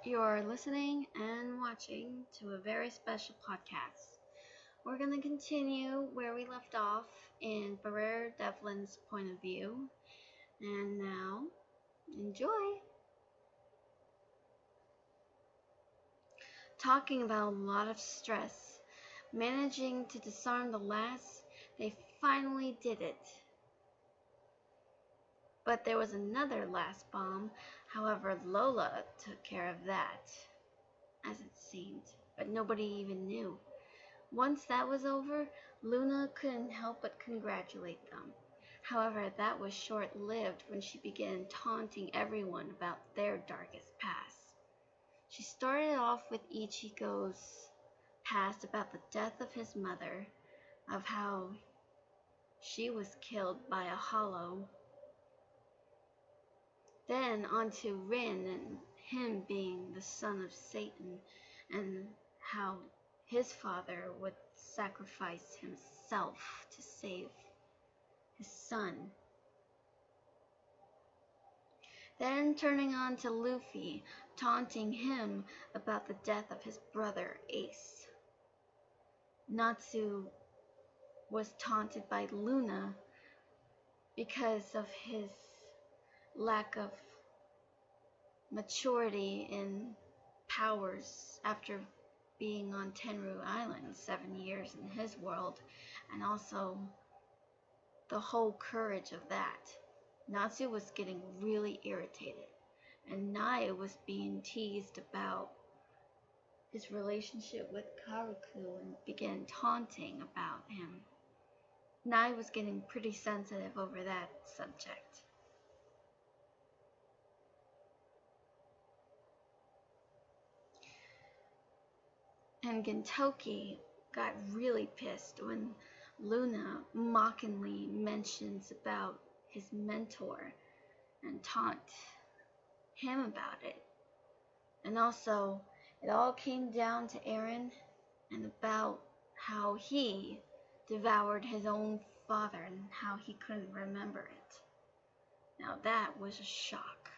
You're listening and watching to a very special podcast. We're going to continue where we left off in Briar Devlin's point of view. And now, enjoy! Talking about a lot of stress, managing to disarm the last, they finally did it. But there was another last bomb. However, Lola took care of that, as it seemed, but nobody even knew. Once that was over, Luna couldn't help but congratulate them. However, that was short-lived when she began taunting everyone about their darkest past. She started off with Ichigo's past about the death of his mother, of how she was killed by a hollow. Then on to Rin and him being the son of Satan, and how his father would sacrifice himself to save his son. Then turning on to Luffy, taunting him about the death of his brother Ace. Natsu was taunted by Luna because of his lack of maturity in powers after being on Tenru Island 7 years in his world, and also the whole courage of that. Natsu was getting really irritated, and Naya was being teased about his relationship with Karuku and began taunting about him. Naya was getting pretty sensitive over that subject. And Gintoki got really pissed when Luna mockingly mentions about his mentor and taunt him about it. And also, it all came down to Eren and about how he devoured his own father and how he couldn't remember it. Now that was a shock.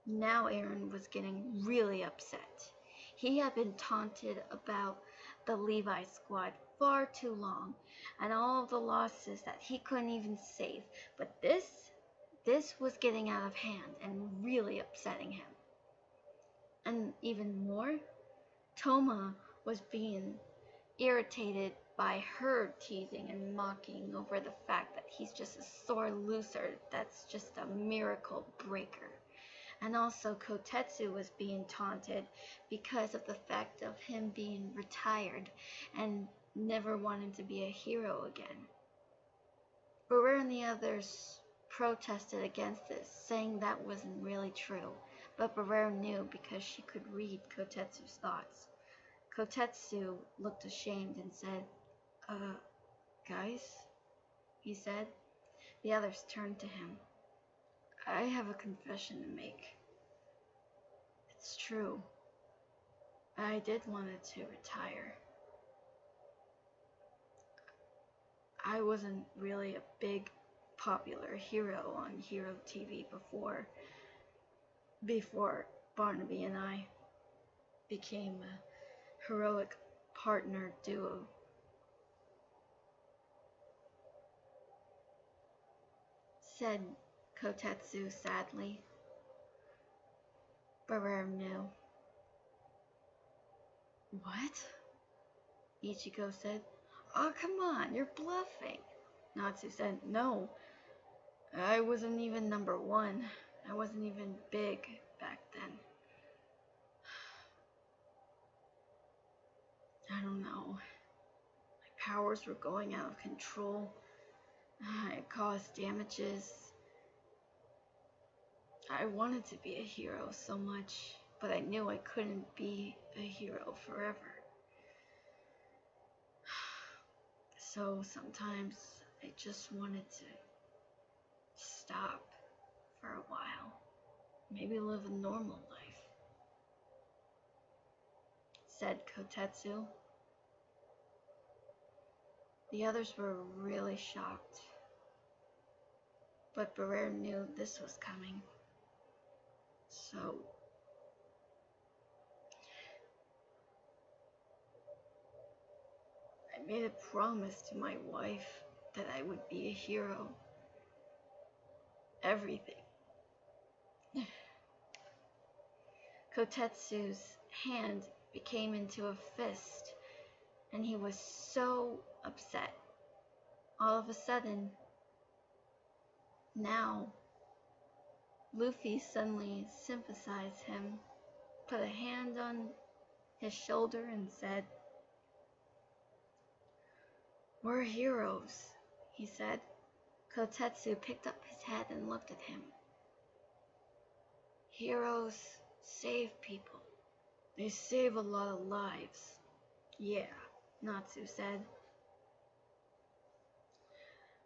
Now Eren was getting really upset. He had been taunted about the Levi squad far too long, and all of the losses that he couldn't even save. But this was getting out of hand and really upsetting him. And even more, Toma was being irritated by her teasing and mocking over the fact that he's just a sore loser that's just a miracle breaker. And also Kotetsu was being taunted because of the fact of him being retired and never wanting to be a hero again. Briar and the others protested against this, saying that wasn't really true, but Briar knew because she could read Kotetsu's thoughts. Kotetsu looked ashamed and said, guys, he said. The others turned to him. I have a confession to make. It's true. I did wanted to retire. I wasn't really a big popular hero on Hero TV before Barnaby and I became a heroic partner duo. Said Kotetsu sadly. Briar knew. What? Ichigo said. Oh, come on, you're bluffing. Natsu said, no, I wasn't even number 1. I wasn't even big back then. I don't know. My powers were going out of control. I caused damages. I wanted to be a hero so much, but I knew I couldn't be a hero forever. So sometimes I just wanted to stop for a while. Maybe live a normal life. Said Kotetsu. The others were really shocked, but Briar knew this was coming. So made a promise to my wife that I would be a hero. Everything. Kotetsu's hand became into a fist, and he was so upset. All of a sudden, now, Luffy suddenly sympathized him, put a hand on his shoulder and said, "We're heroes," he said. Kotetsu picked up his head and looked at him. "Heroes save people. They save a lot of lives." "Yeah," Natsu said.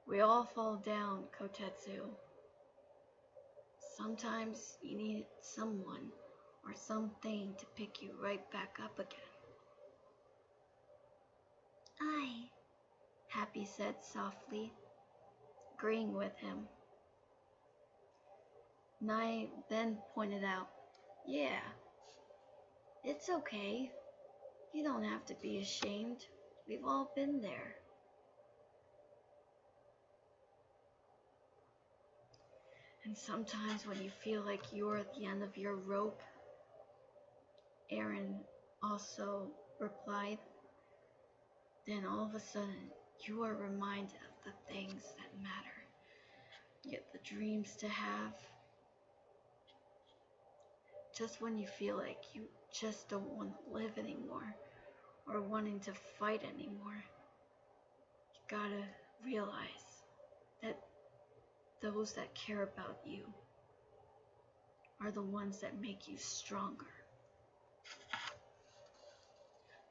"We all fall down, Kotetsu. Sometimes you need someone or something to pick you right back up again." "Aye," Happy said softly, agreeing with him. Nai then pointed out, "Yeah, it's okay. You don't have to be ashamed. We've all been there." "And sometimes when you feel like you're at the end of your rope," Aaron also replied, "then all of a sudden you are reminded of the things that matter, yet the dreams to have. Just when you feel like you just don't want to live anymore or wanting to fight anymore, you gotta realize that those that care about you are the ones that make you stronger."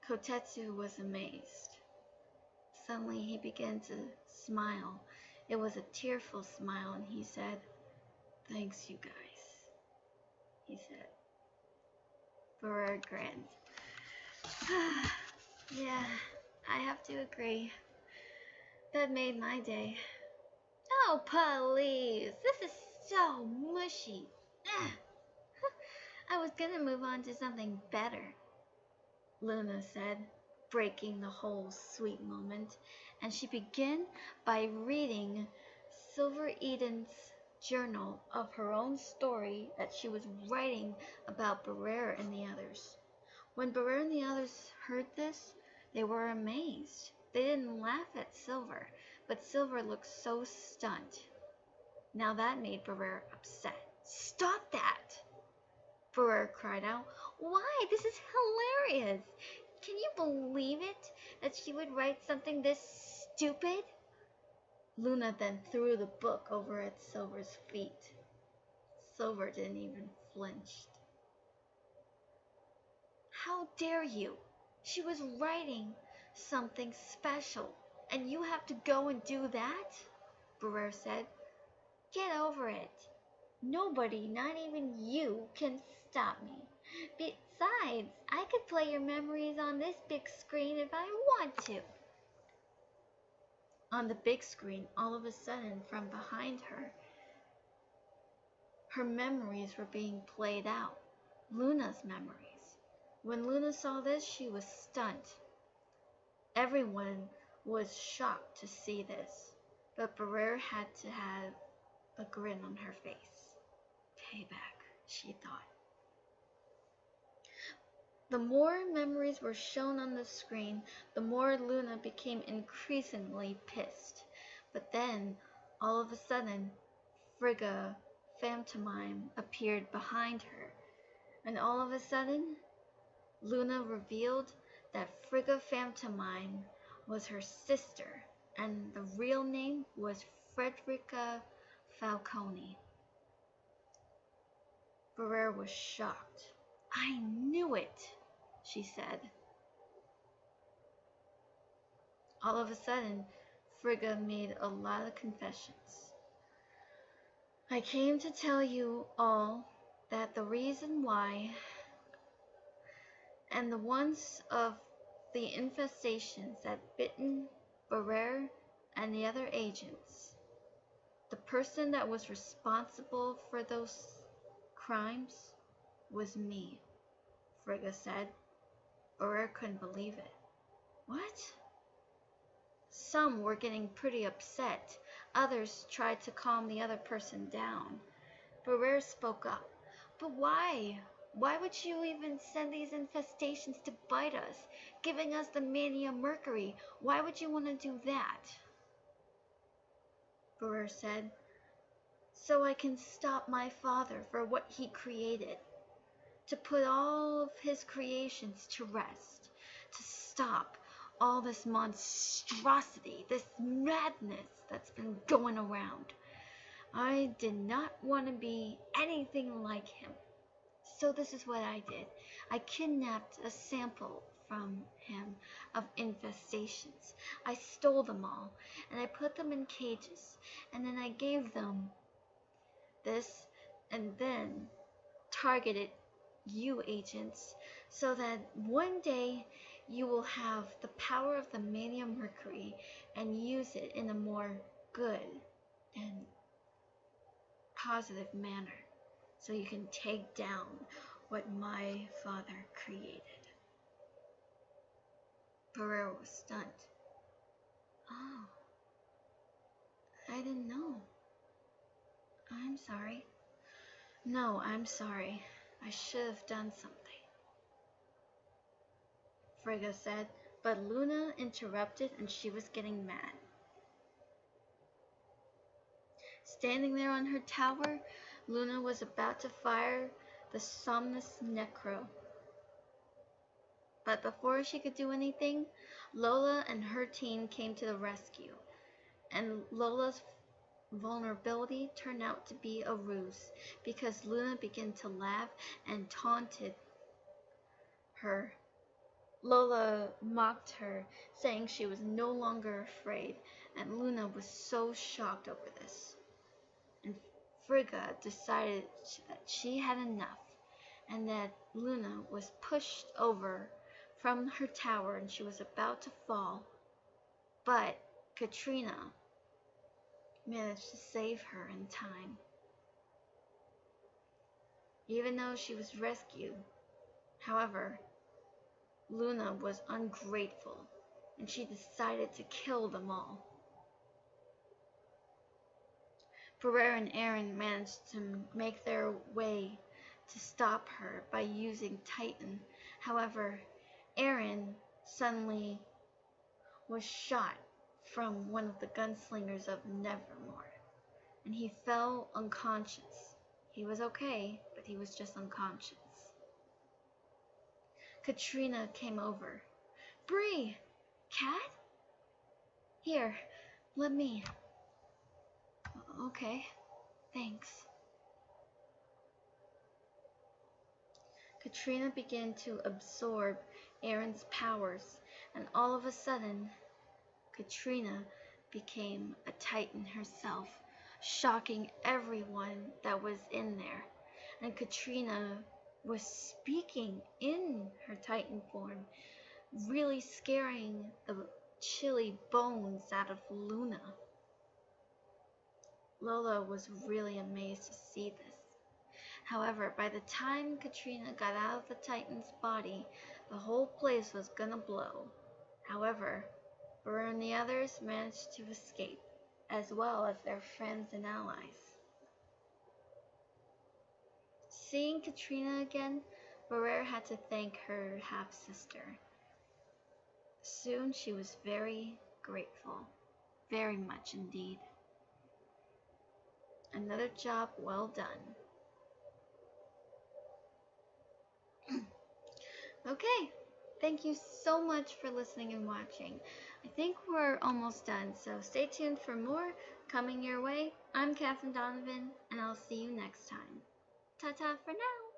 Kotetsu was amazed. Suddenly he began to smile. It was a tearful smile, and he said, "Thanks, you guys," he said. Briar grinned. "Yeah, I have to agree. That made my day." "Oh, please, this is so mushy. I was gonna move on to something better," Luna said, breaking the whole sweet moment, and she began by reading Silver Eden's journal of her own story that she was writing about Briar and the others. When Briar and the others heard this, they were amazed. They didn't laugh at Silver, but Silver looked so stunned. Now that made Briar upset. "Stop that!" Briar cried out. "Why? This is hilarious! Can you believe it? That she would write something this stupid?" Luna then threw the book over at Silver's feet. Silver didn't even flinch. "How dare you? She was writing something special, and you have to go and do that?" Briar said. "Get over it. Nobody, not even you, can stop me. Besides, I could play your memories on this big screen if I want to." On the big screen, all of a sudden, from behind her, her memories were being played out. Luna's memories. When Luna saw this, she was stunned. Everyone was shocked to see this, but Briar had to have a grin on her face. Payback, she thought. The more memories were shown on the screen, the more Luna became increasingly pissed. But then, all of a sudden, Frigga Phantomime appeared behind her, and all of a sudden, Luna revealed that Frigga Phantomime was her sister, and the real name was Frederica Falcone. Briar was shocked. "I knew it," she said. All of a sudden, Frigga made a lot of confessions. "I came to tell you all that the reason why and the ones of the infestations that bitten Briar and the other agents, the person that was responsible for those crimes was me," Frigga said. Briar couldn't believe it. "What?" Some were getting pretty upset. Others tried to calm the other person down. Briar spoke up. But why? Why would you even send these infestations to bite us, giving us the mania mercury? Why would you want to do that? Briar said, so I can stop my father for what he created, to put all of his creations to rest, to stop all this monstrosity, this madness that's been going around. I did not want to be anything like him. So this is what I did. I kidnapped a sample from him of infestations. I stole them all, and I put them in cages, and then I gave them this, and then targeted you agents, so that one day you will have the power of the Mania Mercury and use it in a more good and positive manner, so you can take down what my father created. Briar was stunned. Oh, I didn't know. I'm sorry. No, I'm sorry. I should have done something, Frigga said, but Luna interrupted and she was getting mad. Standing there on her tower, Luna was about to fire the Somnus Necro. But before she could do anything, Lola and her team came to the rescue, and Lola's vulnerability turned out to be a ruse, because Luna began to laugh and taunted her. Lola mocked her, saying she was no longer afraid, and Luna was so shocked over this. And Frigga decided that she had enough, and that Luna was pushed over from her tower and she was about to fall, but Katrina managed to save her in time. Even though she was rescued, however, Luna was ungrateful, and she decided to kill them all. Briar and Aaron managed to make their way to stop her by using Titan. However, Aaron suddenly was shot from one of the gunslingers of Nevermore, and he fell unconscious. He was okay, but he was just unconscious. Katrina came over. Bree! Cat? Here, let me. Okay, thanks. Katrina began to absorb Aaron's powers, and all of a sudden, Katrina became a Titan herself, shocking everyone that was in there. And Katrina was speaking in her Titan form, really scaring the chilly bones out of Luna. Lola was really amazed to see this. However, by the time Katrina got out of the Titan's body, the whole place was gonna blow. However, Briar and the others managed to escape, as well as their friends and allies. Seeing Katrina again, Briar had to thank her half-sister. Soon she was very grateful, very much indeed. Another job well done. Okay, thank you so much for listening and watching. I think we're almost done, so stay tuned for more coming your way. I'm Catherine Donovan, and I'll see you next time. Ta-ta for now!